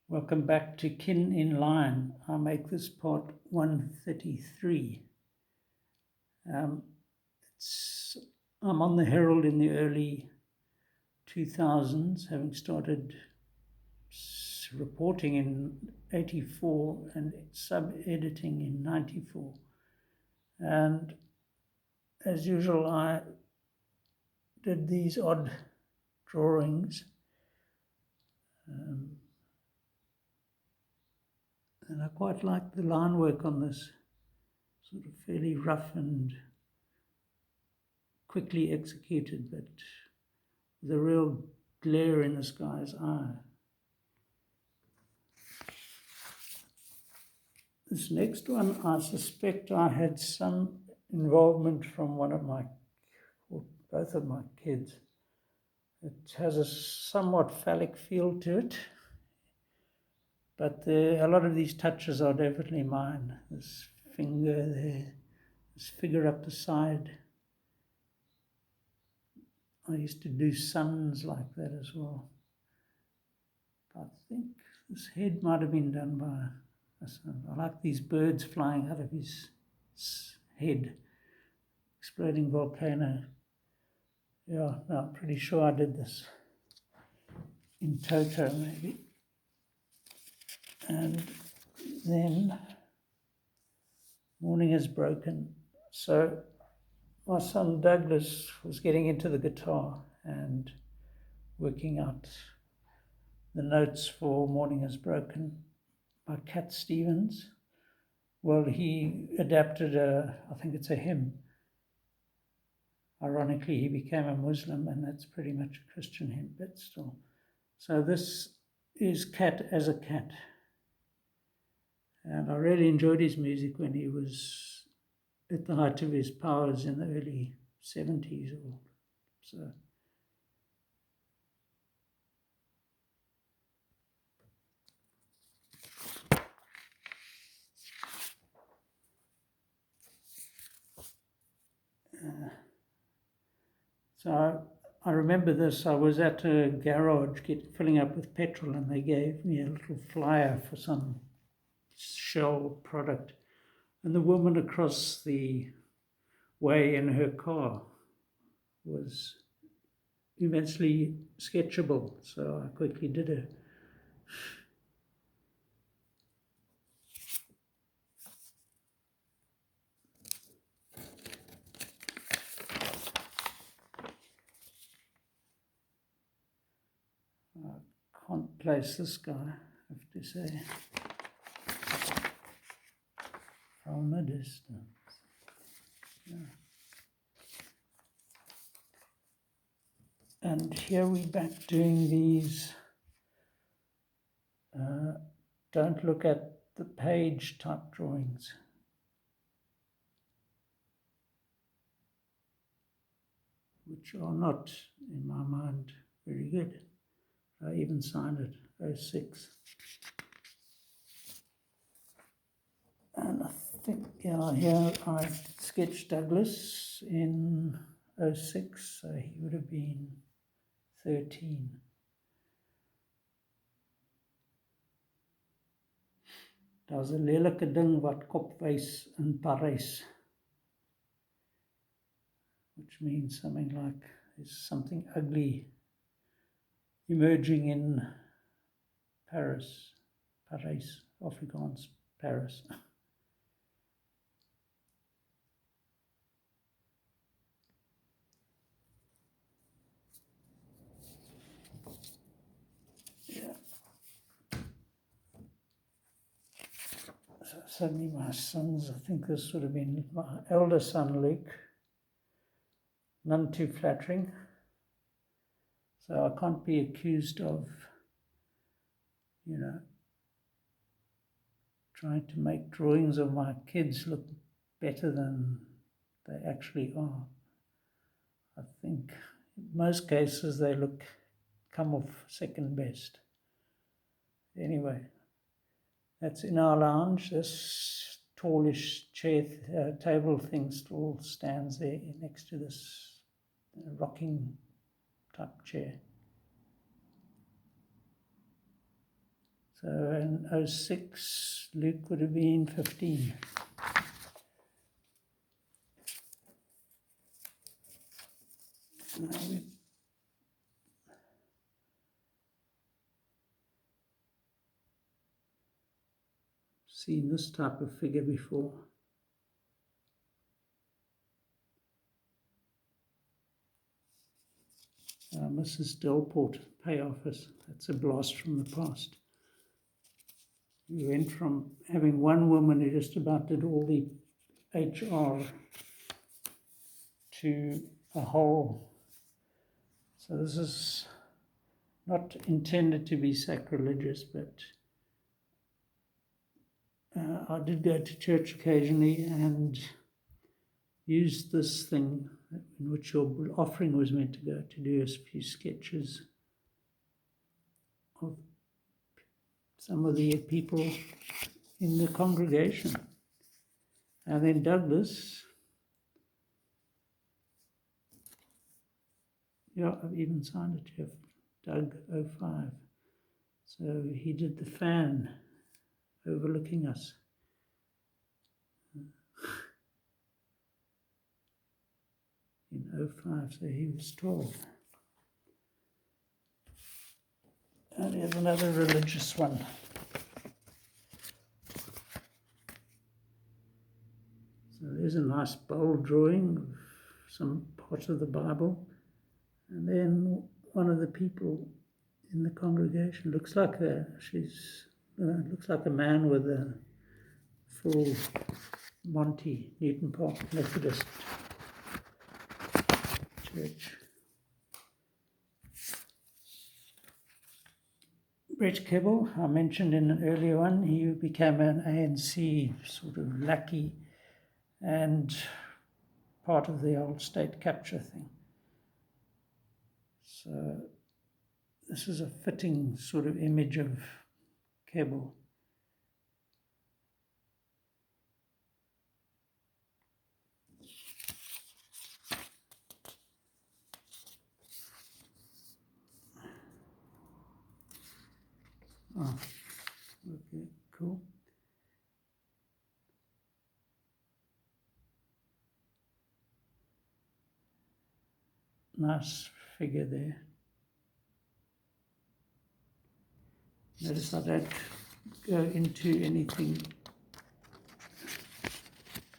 Welcome back to Kin in Line. I make this part 133. I'm on the Herald in the early 2000s, having started reporting in 84 and sub-editing in 94. And as usual, I did these odd drawings. And I quite like the line work on this, sort of fairly rough and quickly executed, but with a real glare in this guy's eye. This next one, I suspect I had some involvement from both of my kids. It has a somewhat phallic feel to it, but a lot of these touches are definitely mine. This finger there, this figure up the side. I used to do suns like that as well. I think this head might have been done by a son. I like these birds flying out of his head. Exploding volcano. Yeah, no, I'm pretty sure I did this in Toto maybe. And then Morning Has Broken. So my son Douglas was getting into the guitar and working out the notes for Morning Has Broken by Cat Stevens. Well, he adapted I think it's a hymn. Ironically, he became a Muslim, and that's pretty much a Christian hymn, but still. So this is Cat as a Cat. And I really enjoyed his music when he was at the height of his powers in the early 70s or so. So I remember this. I was at a garage filling up with petrol, and they gave me a little flyer for some Shell product. And the woman across the way in her car was immensely sketchable, so I quickly did it. I can't place this guy, I have to say, from a distance. Yeah. And here we're back doing these don't look at the page type drawings. Which are not, in my mind, very good. I even signed it 06. And I think, here I sketched Douglas in 06, so he would have been 13. Daar's 'n lelike ding wat kop wys in Parys, which means something like there's something ugly emerging in Paris, Afrikaans, Paris. So suddenly my sons, I think this would have been my elder son, Luke, none too flattering. So I can't be accused of, trying to make drawings of my kids look better than they actually are. I think in most cases they come off second best. Anyway, that's in our lounge. This tallish table thing still stands there next to this rocking type chair. So in 06, Luke would have been 15. Now we've seen this type of figure before. Mrs. Delport, pay office. That's a blast from the past. We went from having one woman who just about did all the HR to a whole. So this is not intended to be sacrilegious, but I did go to church occasionally and used this thing in which your offering was meant to go, to do a few sketches of some of the people in the congregation. And then Douglas, yeah, I've even signed it here, Doug 05. So he did the fan overlooking us. In 05, so he was 12. And here's another religious one. So there's a nice bold drawing of some part of the Bible. And then one of the people in the congregation looks like a man with a full Monty, Newton Park Methodist Church. Brett Kibble, I mentioned in an earlier one, he became an ANC sort of lackey and part of the old state capture thing. So this is a fitting sort of image of Kibble. Oh, okay, cool. Nice figure there. Notice I don't go into anything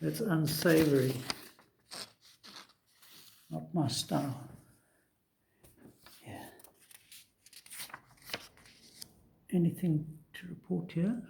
that's unsavory. Not my style. Yeah. Anything to report here?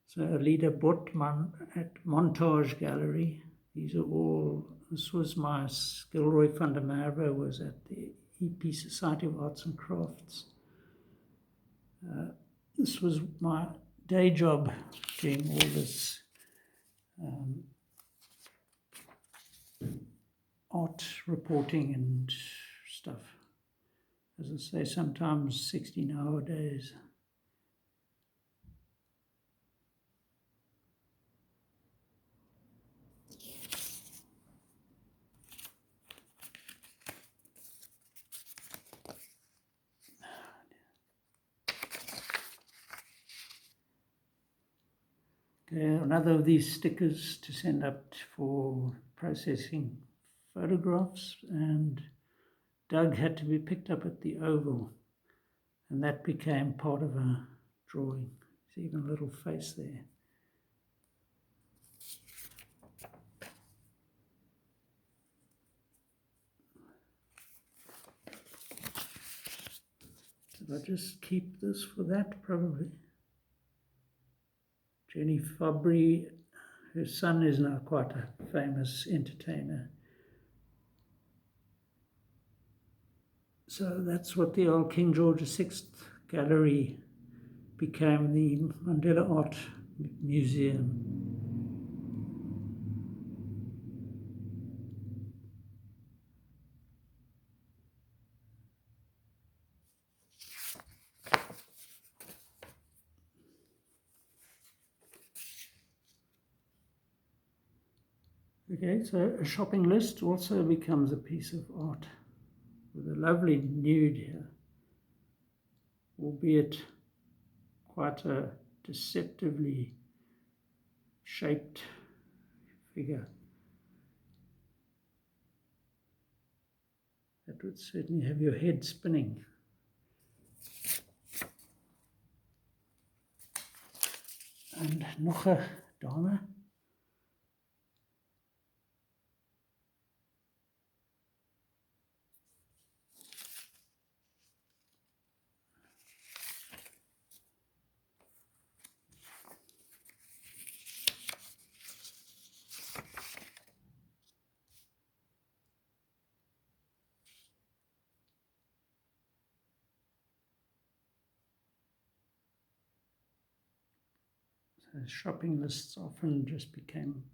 So Alida Botman at Montage Gallery. This was my Gilroy van der Merwe was at the EP Society of Arts and Crafts. This was my day job doing all this art reporting and stuff. As I say, sometimes 16-hour days. Another of these stickers to send up for processing photographs, and Doug had to be picked up at the Oval, and that became part of a drawing. There's even a little face there. Did I just keep this for that? Probably. Jenny Fabry, her son is now quite a famous entertainer. So that's what the old King George VI Gallery became, the Mandela Art Museum. Okay, so a shopping list also becomes a piece of art with a lovely nude here. albeit quite a deceptively shaped figure. That would certainly have your head spinning. And nog 'n dame. So shopping lists often just became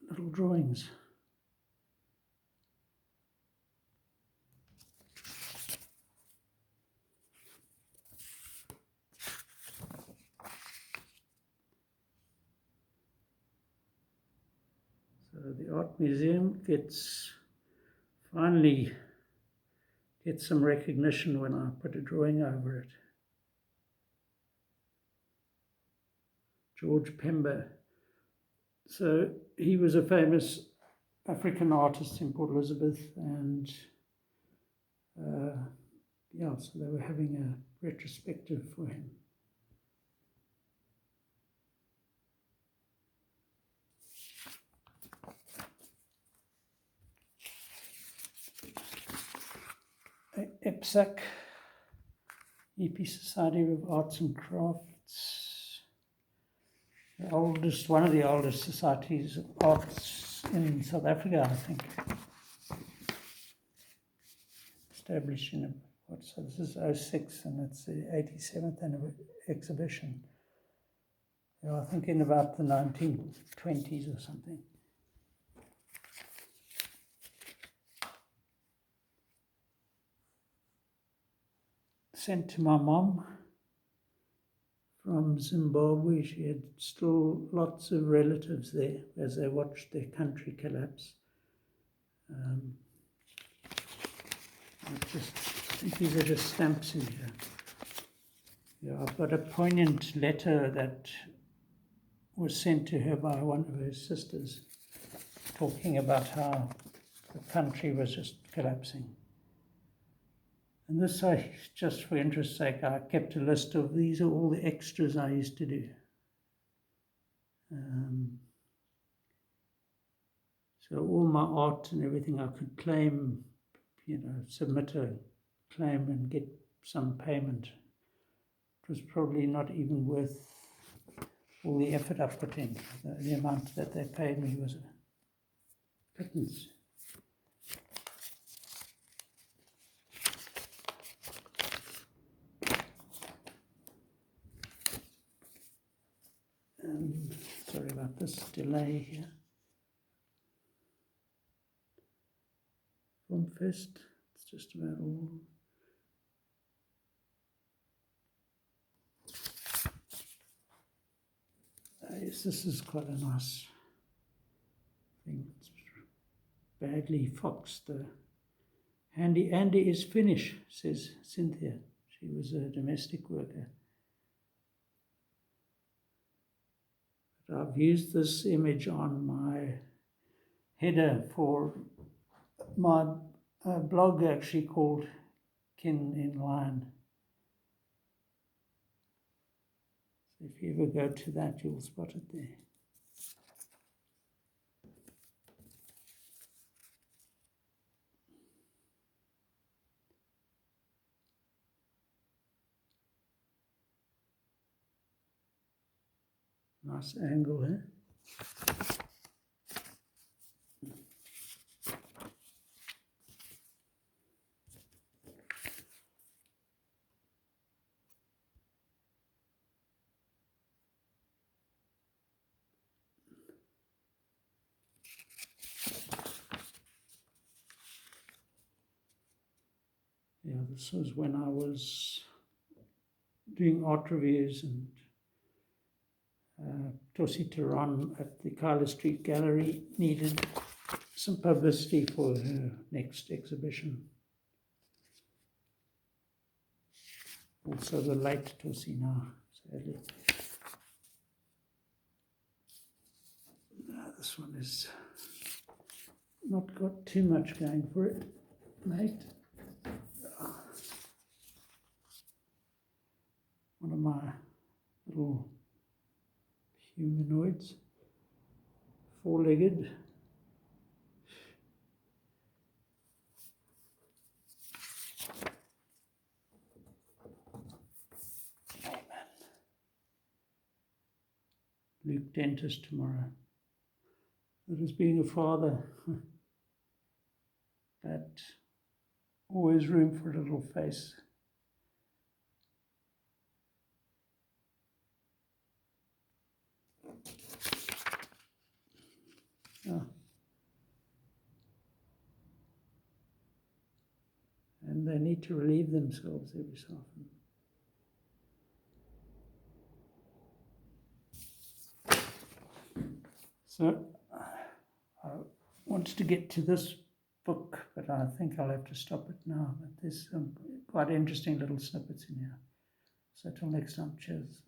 little drawings. So the art museum finally gets some recognition when I put a drawing over it. George Pember. So he was a famous African artist in Port Elizabeth, and so they were having a retrospective for him. EPSAC, EP Society of Arts and Crafts, one of the oldest societies of arts in South Africa, I think. Established in so this is 06, and it's the 87th exhibition. I think in about the 1920s or something. Sent to my mom from Zimbabwe. She had still lots of relatives there as they watched their country collapse. I think these are just stamps in here. Yeah, I've got a poignant letter that was sent to her by one of her sisters, talking about how the country was just collapsing. And this, just for interest's sake, I kept a list of these are all the extras I used to do. So all my art and everything I could claim, submit a claim and get some payment. It was probably not even worth all the effort I put in. The amount that they paid me was a pittance. Sorry about this delay here. Film Fest, it's just about all. Yes, this is quite a nice thing. It's badly foxed. Andy is Finnish, says Cynthia. She was a domestic worker. But I've used this image on my header for my blog, actually called Kin in Line. So if you ever go to that, you'll spot it there. Nice angle here. Yeah, this was when I was doing art reviews, and Tosi Tehran at the Kyla Street Gallery needed some publicity for her next exhibition. Also the late Tosi now, sadly. This one is not got too much going for it, late. One of my little humanoids, four-legged. Amen. Luke dentist tomorrow. That is being a father. That always room for a little face. Oh. And they need to relieve themselves every so often. So I wanted to get to this book, but I think I'll have to stop it now. But there's some quite interesting little snippets in here. So till next time, cheers.